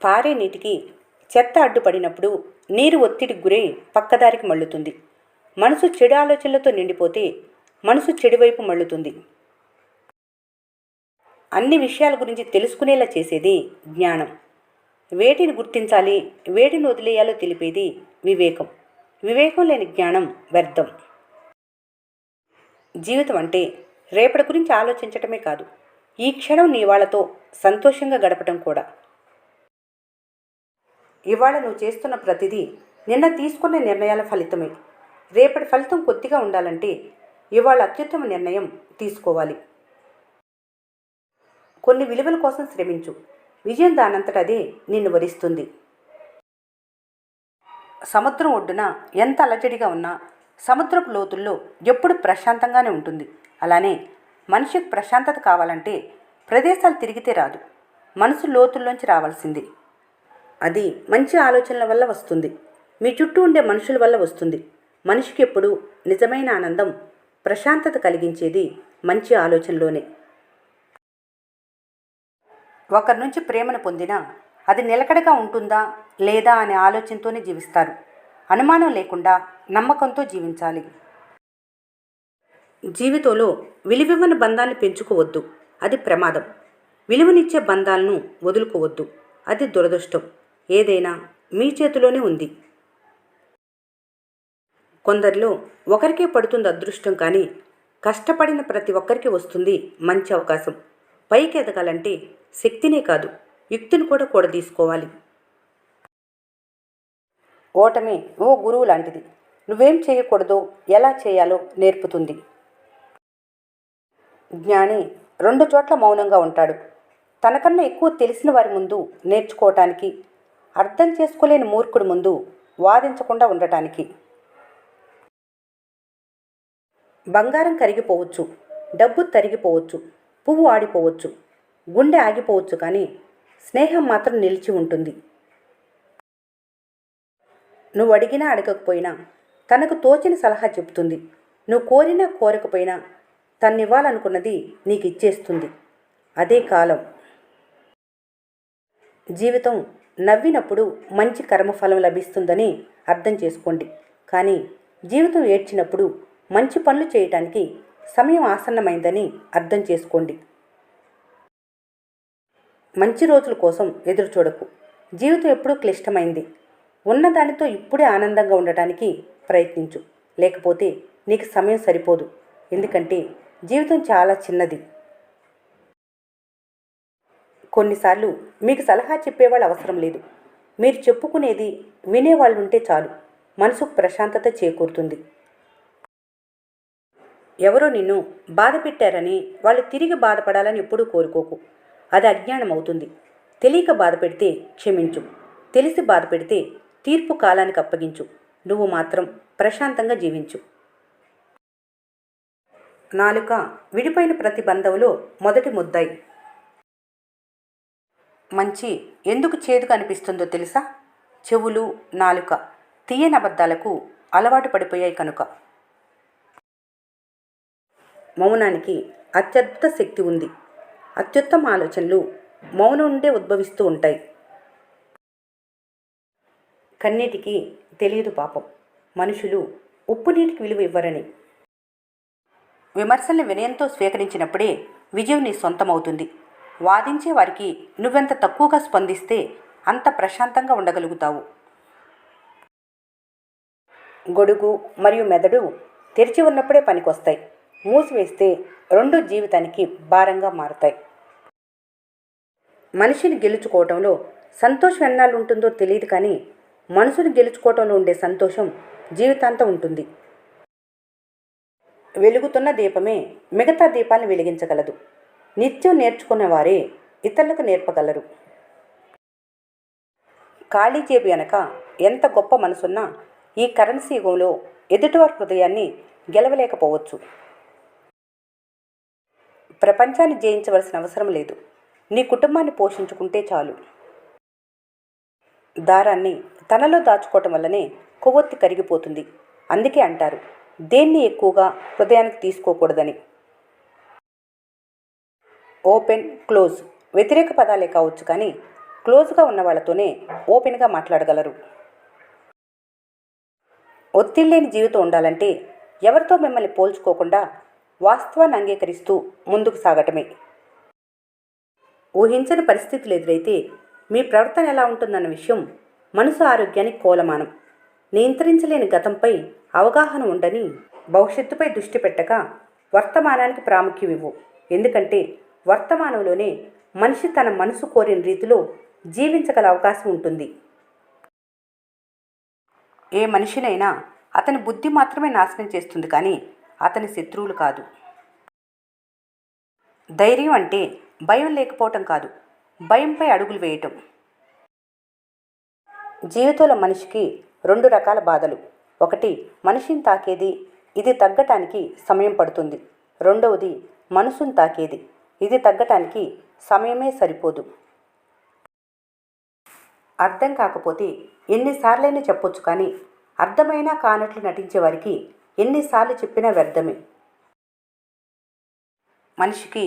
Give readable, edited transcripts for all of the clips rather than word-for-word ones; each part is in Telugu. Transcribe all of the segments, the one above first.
పారే నీటికి చెత్త అడ్డుపడినప్పుడు నీరు ఒత్తిడికి గురై పక్కదారికి మళ్ళుతుంది. మనసు చెడు ఆలోచనలతో నిండిపోతే మనసు చెడువైపు మళ్ళుతుంది. అన్ని విషయాల గురించి తెలుసుకునేలా చేసేది జ్ఞానం. వేటిని గుర్తించాలి, వేటిని వదిలేయాలో తెలిపేది వివేకం. వివేకం లేని జ్ఞానం వ్యర్థం. జీవితం అంటే రేపటి గురించి ఆలోచించటమే కాదు, ఈ క్షణం నీ వాళ్ళతో సంతోషంగా గడపటం కూడా. ఇవాళ నువ్వు చేస్తున్న ప్రతిదీ నిన్న తీసుకున్న నిర్ణయాల ఫలితమే. రేపటి ఫలితం కొద్దిగా ఉండాలంటే ఇవాళ అత్యుత్తమ నిర్ణయం తీసుకోవాలి. కొన్ని విలువల కోసం శ్రమించు, విజయం దానంతట అదే నిన్ను వరిస్తుంది. సముద్రం ఒడ్డున ఎంత అలజడిగా ఉన్నా సముద్రపు లోతుల్లో ఎప్పుడు ప్రశాంతంగానే ఉంటుంది. అలానే మనిషికి ప్రశాంతత కావాలంటే ప్రదేశాలు తిరిగితే రాదు, మనసు లోతుల్లోంచి రావాల్సింది. అది మంచి ఆలోచనల వల్ల వస్తుంది, మీ చుట్టూ ఉండే మనుషుల వల్ల వస్తుంది. మనిషికి ఎప్పుడు నిజమైన ఆనందం, ప్రశాంతత కలిగించేది మంచి ఆలోచనలోనే. ఒకరి నుంచి ప్రేమను పొందినా అది నిలకడగా ఉంటుందా లేదా అనే ఆలోచనతోనే జీవిస్తారు. అనుమానం లేకుండా నమ్మకంతో జీవించాలి. జీవితంలో విలువివ్వని బంధాలను పెంచుకోవద్దు, అది ప్రమాదం. విలువనిచ్చే బంధాలను వదులుకోవద్దు, అది దురదృష్టం. ఏదైనా మీ చేతిలోనే ఉంది. కొందరిలో ఒకరికే పడుతుంది అదృష్టం, కానీ కష్టపడిన ప్రతి ఒక్కరికి వస్తుంది మంచి అవకాశం. పైకి ఎదగాలంటే శక్తినే కాదు, యుక్తిని కూడా కూడదీసుకోవాలి. ఓటమే ఓ గురువు లాంటిది. నువ్వేం చేయకూడదో, ఎలా చేయాలో నేర్పుతుంది. జ్ఞాని రెండు చోట్ల మౌనంగా ఉంటాడు. తనకన్నా ఎక్కువ తెలిసిన వారి ముందు నేర్చుకోవటానికి, అర్థం చేసుకోలేని మూర్ఖుడి ముందు వాదించకుండా ఉండటానికి. బంగారం కరిగిపోవచ్చు, డబ్బు తరిగిపోవచ్చు, పువ్వు ఆడిపోవచ్చు, గుండె ఆగిపోవచ్చు, కానీ స్నేహం మాత్రం నిలిచి ఉంటుంది. నువ్వు అడిగినా అడగకపోయినా తనకు తోచిన సలహా చెబుతుంది. నువ్వు కోరినా కోరకపోయినా తన్నివ్వాలనుకున్నది నీకు ఇచ్చేస్తుంది. అదే కాలం. జీవితం నవ్వినప్పుడు మంచి కర్మఫలం లభిస్తుందని అర్థం చేసుకోండి, కానీ జీవితం ఏడ్చినప్పుడు మంచి పనులు చేయటానికి సమయం ఆసన్నమైందని అర్థం చేసుకోండి. మంచి రోజుల కోసం ఎదురు చూడకు. జీవితం ఎప్పుడూ క్లిష్టమైంది. ఉన్నదానితో ఇప్పుడే ఆనందంగా ఉండటానికి ప్రయత్నించు, లేకపోతే నీకు సమయం సరిపోదు. ఎందుకంటే జీవితం చాలా చిన్నది. కొన్నిసార్లు మీకు సలహా చెప్పేవాళ్ళు అవసరం లేదు, మీరు చెప్పుకునేది వినేవాళ్ళు ఉంటే చాలు. మనసుకు ప్రశాంతత చేకూరుతుంది. ఎవరో నిన్ను బాధ పెట్టారని వాళ్ళు తిరిగి బాధపడాలని ఎప్పుడూ కోరుకోకు, అది అజ్ఞానం అవుతుంది. తెలియక బాధ పెడితే క్షమించు, తెలిసి బాధ పెడితే తీర్పు కాలానికి అప్పగించు. నువ్వు మాత్రం ప్రశాంతంగా జీవించు. నాలుక విడిపోయిన ప్రతి బంధంలో మొదటి ముద్దాయి. మంచి ఎందుకు చేదుగా అనిపిస్తుందో తెలుసా? చెవులు, నాలుక తీయని అబద్ధాలకు అలవాటు పడిపోయాయి కనుక. మౌనానికి అత్యద్భుత శక్తి ఉంది. అత్యుత్తమ ఆలోచనలు మౌనం నుండే ఉద్భవిస్తూ ఉంటాయి. కన్నీటికి తెలియదు పాపం, మనుషులు ఉప్పు నీటికి విలువ ఇవ్వరని. విమర్శల్ని వినయంతో స్వీకరించినప్పుడే విజయం నీ సొంతమవుతుంది. వాదించే వారికి నువ్వెంత తక్కువగా స్పందిస్తే అంత ప్రశాంతంగా ఉండగలుగుతావు. గొడుగు మరియు మెదడు తెరిచి ఉన్నప్పుడే పనికొస్తాయి, మూసివేస్తే రెండు జీవితానికి భారంగా మారతాయి. మనిషిని గెలుచుకోవటంలో సంతోషం ఎన్నాళ్ళు ఉంటుందో తెలియదు, కానీ మనసుని గెలుచుకోవటంలో ఉండే సంతోషం జీవితాంతం ఉంటుంది. వెలుగుతున్న దీపమే మిగతా దీపాలను వెలిగించగలదు. నిత్యం నేర్చుకున్న వారే ఇతరులకు నేర్పగలరు. ఖాళీ జేబు వెనక ఎంత గొప్ప మనసున్నా ఈ కరెన్సీ యుగంలో ఎదుటివారి హృదయాన్ని గెలవలేకపోవచ్చు. ప్రపంచాన్ని జయించవలసిన అవసరం లేదు, నీ కుటుంబాన్ని పోషించుకుంటే చాలు. దారాన్ని తనలో దాచుకోవటం వల్లనే కొవ్వొత్తి కరిగిపోతుంది. అందుకే అంటారు, దేన్ని ఎక్కువగా హృదయానికి తీసుకోకూడదని. ఓపెన్, క్లోజ్ వ్యతిరేక పదాలే కావచ్చు, కానీ క్లోజ్గా ఉన్న వాళ్ళతోనే ఓపెన్గా మాట్లాడగలరు. ఒత్తిడి లేని జీవితం ఉండాలంటే ఎవరితో మిమ్మల్ని పోల్చుకోకుండా వాస్తవాన్ని అంగీకరిస్తూ ముందుకు సాగటమే. ఊహించని పరిస్థితులు ఎదురైతే మీ ప్రవర్తన ఎలా ఉంటుందన్న విషయం మనసు ఆరోగ్యానికి కోలమానం. నియంత్రించలేని గతంపై అవగాహన ఉండని భవిష్యత్తుపై దృష్టి పెట్టక వర్తమానానికి ప్రాముఖ్యం ఇవ్వు. ఎందుకంటే వర్తమానంలోనే మనిషి తన మనసు కోరిన రీతిలో జీవించగల అవకాశం ఉంటుంది. ఏ మనిషినైనా అతని బుద్ధి మాత్రమే నాశనం చేస్తుంది, కానీ అతని శత్రువులు కాదు. ధైర్యం అంటే భయం లేకపోవటం కాదు, భయంపై అడుగులు వేయటం. జీవితంలో మనిషికి 2 రకాల బాధలు. ఒకటి మనిషిని తాకేది, ఇది తగ్గటానికి సమయం పడుతుంది. రెండవది మనసును తాకేది, ఇది తగ్గటానికి సమయమే సరిపోదు. అర్థం కాకపోతే ఎన్నిసార్లైనా చెప్పొచ్చు, కానీ అర్థమైనా కానట్లు నటించే వారికి ఎన్నిసార్లు చెప్పినా వ్యర్థమే. మనిషికి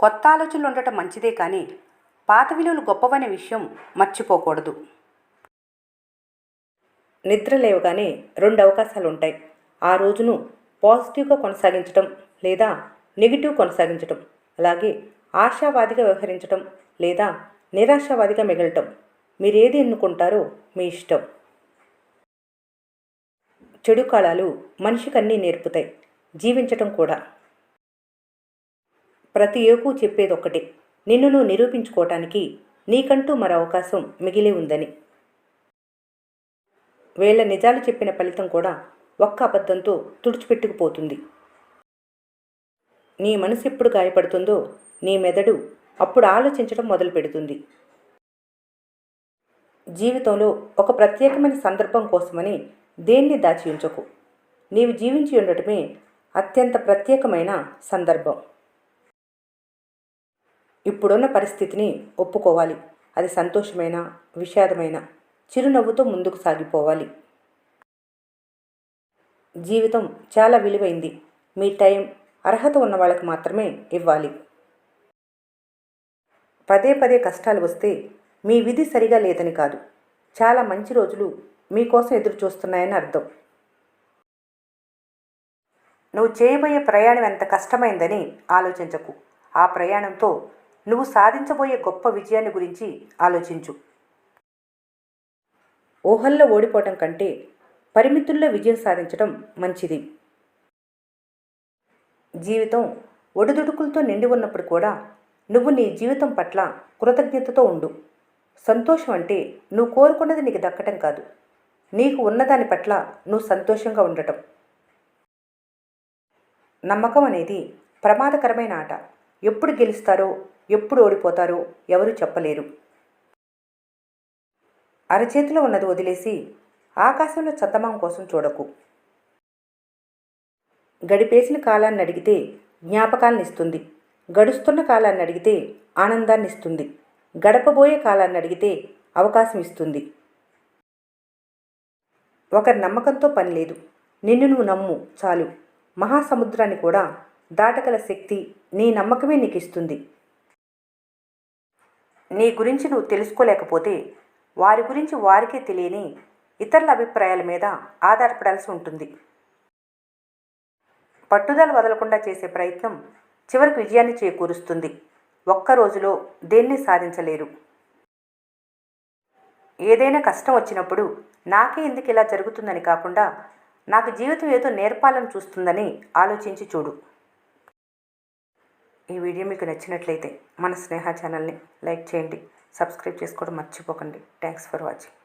కొత్త ఆలోచనలు ఉండటం మంచిదే, కానీ పాత విలువలు గొప్పవనే విషయం మర్చిపోకూడదు. నిద్ర లేవగానే 2 అవకాశాలు ఉంటాయి. ఆ రోజును పాజిటివ్గా కొనసాగించటం లేదా నెగిటివ్ కొనసాగించటం. అలాగే ఆశావాదిగా వ్యవహరించటం లేదా నిరాశావాదిగా మిగలటం. మీరేది ఎన్నుకుంటారో మీ ఇష్టం. చెడు కాలాలు మనిషికి అన్నీ నేర్పుతాయి, జీవించటం కూడా. ప్రతి ఏకు చెప్పేది ఒక్కటే, నిన్ను నువ్వు నిరూపించుకోవటానికి నీకంటూ మరో అవకాశం మిగిలే ఉందని. వేళ నిజాలు చెప్పిన ఫలితం కూడా ఒక్క అబద్ధంతో తుడిచిపెట్టుకుపోతుంది. నీ మనసు ఎప్పుడు గాయపడుతుందో నీ మెదడు అప్పుడు ఆలోచించడం మొదలు పెడుతుంది. జీవితంలో ఒక ప్రత్యేకమైన సందర్భం కోసమని దేన్ని దాచి ఉంచకు. నీవు జీవించి ఉండటమే అత్యంత ప్రత్యేకమైన సందర్భం. ఇప్పుడున్న పరిస్థితిని ఒప్పుకోవాలి. అది సంతోషమైన, విషాదమైన, చిరునవ్వుతో ముందుకు సాగిపోవాలి. జీవితం చాలా విలువైంది. మీ టైం అర్హత ఉన్న వాళ్ళకి మాత్రమే ఇవ్వాలి. పదే పదే కష్టాలు వస్తే మీ విధి సరిగా లేదని కాదు, చాలా మంచి రోజులు మీకోసం ఎదురు చూస్తున్నాయని అర్థం. నువ్వు చేయబోయే ప్రయాణం ఎంత కష్టమైందని ఆలోచించకు. ఆ ప్రయాణంతో నువ్వు సాధించబోయే గొప్ప విజయాన్ని గురించి ఆలోచించు. ఊహల్లో ఓడిపోవటం కంటే పరిమితుల్లో విజయం సాధించడం మంచిది. జీవితం ఒడిదుడుకులతో నిండి ఉన్నప్పుడు కూడా నువ్వు నీ జీవితం పట్ల కృతజ్ఞతతో ఉండు. సంతోషం అంటే నువ్వు కోరుకున్నది నీకు దక్కటం కాదు, నీకు ఉన్నదాని పట్ల నువ్వు సంతోషంగా ఉండటం. నమ్మకం అనేది ప్రమాదకరమైన ఆట. ఎప్పుడు గెలుస్తారో ఎప్పుడు ఓడిపోతారో ఎవరూ చెప్పలేరు. అరచేతిలో ఉన్నది వదిలేసి ఆకాశంలో చందమామ కోసం చూడకు. గడిపేసిన కాలాన్ని అడిగితే జ్ఞాపకాలను ఇస్తుంది, గడుస్తున్న కాలాన్ని అడిగితే ఆనందాన్ని ఇస్తుంది, గడపబోయే కాలాన్ని అడిగితే అవకాశం ఇస్తుంది. ఒకరి నమ్మకంతో పని లేదు, నిన్ను నువ్వు నమ్ము చాలు. మహాసముద్రాన్ని కూడా దాటగల శక్తి నీ నమ్మకమే నీకు ఇస్తుంది. నీ గురించి నువ్వు తెలుసుకోలేకపోతే వారి గురించి వారికే తెలియని ఇతరుల అభిప్రాయాల మీద ఆధారపడాల్సి ఉంటుంది. పట్టుదల వదలకుండా చేసే ప్రయత్నం చివరికి విజయాన్ని చేకూరుస్తుంది. ఒక్క రోజులో దేన్ని సాధించలేరు. ఏదైనా కష్టం వచ్చినప్పుడు నాకే ఎందుకు ఇలా జరుగుతుందని కాకుండా నాకు జీవితం ఏదో నేర్పాలని చూస్తుందని ఆలోచించి చూడు. ఈ వీడియో మీకు నచ్చినట్లయితే మన స్నేహ ఛానల్ని లైక్ చేయండి, సబ్స్క్రైబ్ చేసుకోవడం మర్చిపోకండి. Thanks for watching.